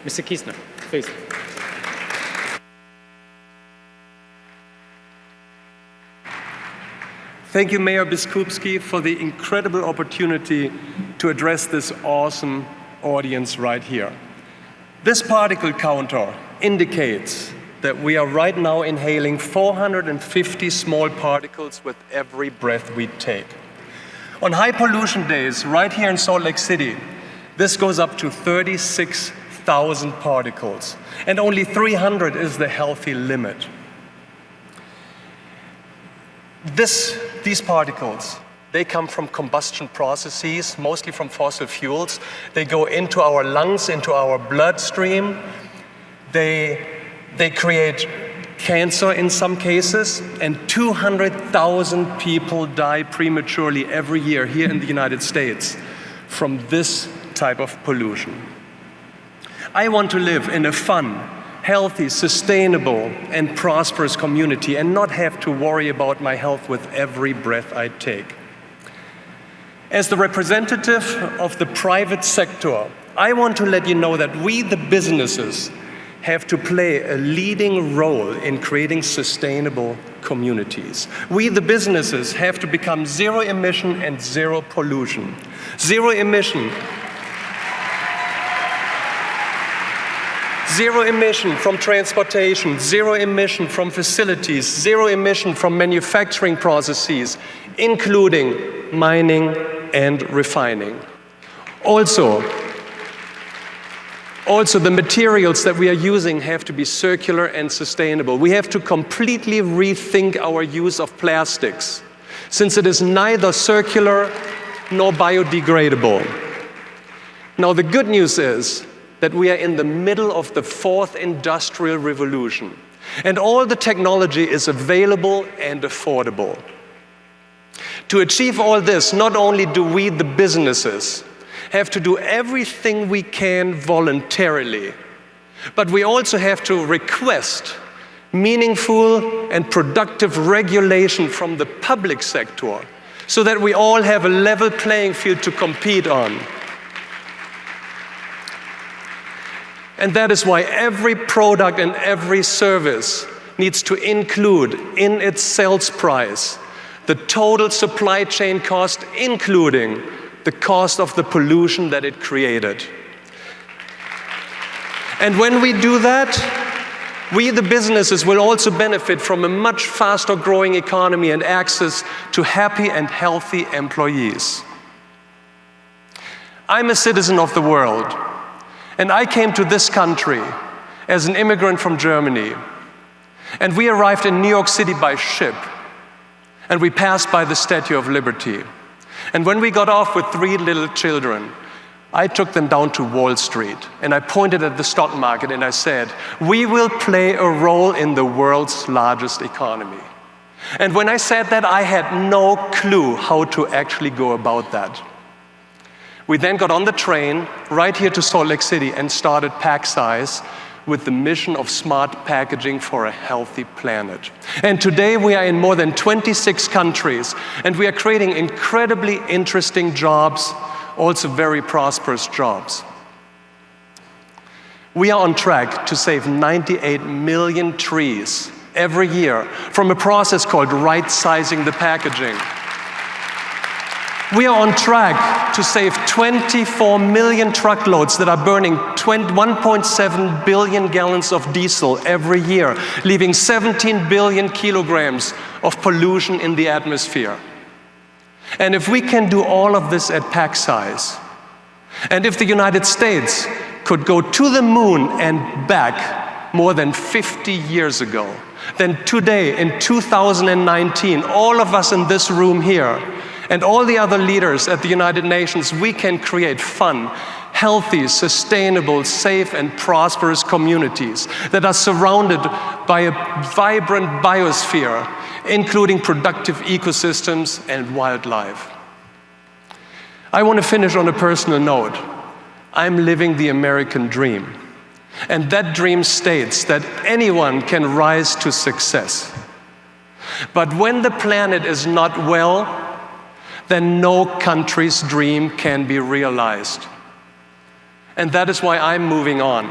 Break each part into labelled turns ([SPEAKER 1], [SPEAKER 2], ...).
[SPEAKER 1] Mr. Kiessner, please.
[SPEAKER 2] Thank you, Mayor Biskupski, for the incredible opportunity to address this awesome audience right here. This particle counter indicates that we are right now inhaling 450 small particles with every breath we take. On high pollution days, right here in Salt Lake City, this goes up to 36,000 particles, and only 300 is the healthy limit. These particles, they come from combustion processes, mostly from fossil fuels. They go into our lungs, into our bloodstream. They create cancer in some cases, and 200,000 people die prematurely every year here in the United States from this type of pollution. I want to live in a fun, healthy, sustainable, and prosperous community and not have to worry about my health with every breath I take. As the representative of the private sector, I want to let you know that we, the businesses, have to play a leading role in creating sustainable communities. We, the businesses, have to become zero emission and zero pollution. Zero emission from transportation, zero emission from facilities, zero emission from manufacturing processes, including mining and refining. Also, the materials that we are using have to be circular and sustainable. We have to completely rethink our use of plastics, since it is neither circular nor biodegradable. Now, the good news is that we are in the middle of the fourth industrial revolution, and all the technology is available and affordable. To achieve all this, not only do we, the businesses, have to do everything we can voluntarily, but we also have to request meaningful and productive regulation from the public sector so that we all have a level playing field to compete on. And that is why every product and every service needs to include in its sales price the total supply chain cost, including the cost of the pollution that it created. And when we do that, we, the businesses, will also benefit from a much faster growing economy and access to happy and healthy employees. I'm a citizen of the world, and I came to this country as an immigrant from Germany. And we arrived in New York City by ship, and we passed by the Statue of Liberty. And when we got off with 3 little children, I took them down to Wall Street, and I pointed at the stock market and I said, we will play a role in the world's largest economy. And when I said that, I had no clue how to actually go about that. We then got on the train right here to Salt Lake City and started Pack Size with the mission of smart packaging for a healthy planet. And today we are in more than 26 countries, and we are creating incredibly interesting jobs, also very prosperous jobs. We are on track to save 98 million trees every year from a process called right-sizing the packaging. We are on track to save 24 million truckloads that are burning 1.7 billion gallons of diesel every year, leaving 17 billion kilograms of pollution in the atmosphere. And if we can do all of this at Pack Size, and if the United States could go to the moon and back more than 50 years ago, then today, in 2019, all of us in this room here, and all the other leaders at the United Nations, we can create fun, healthy, sustainable, safe, and prosperous communities that are surrounded by a vibrant biosphere, including productive ecosystems and wildlife. I want to finish on a personal note. I'm living the American dream. And that dream states that anyone can rise to success. But when the planet is not well, then no country's dream can be realized. And that is why I'm moving on.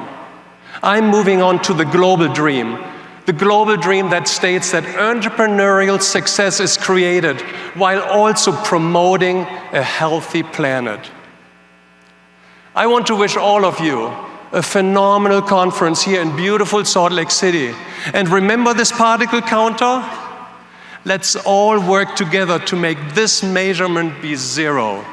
[SPEAKER 2] I'm moving on to the global dream. The global dream that states that entrepreneurial success is created while also promoting a healthy planet. I want to wish all of you a phenomenal conference here in beautiful Salt Lake City. And remember this particle counter? Let's all work together to make this measurement be 0.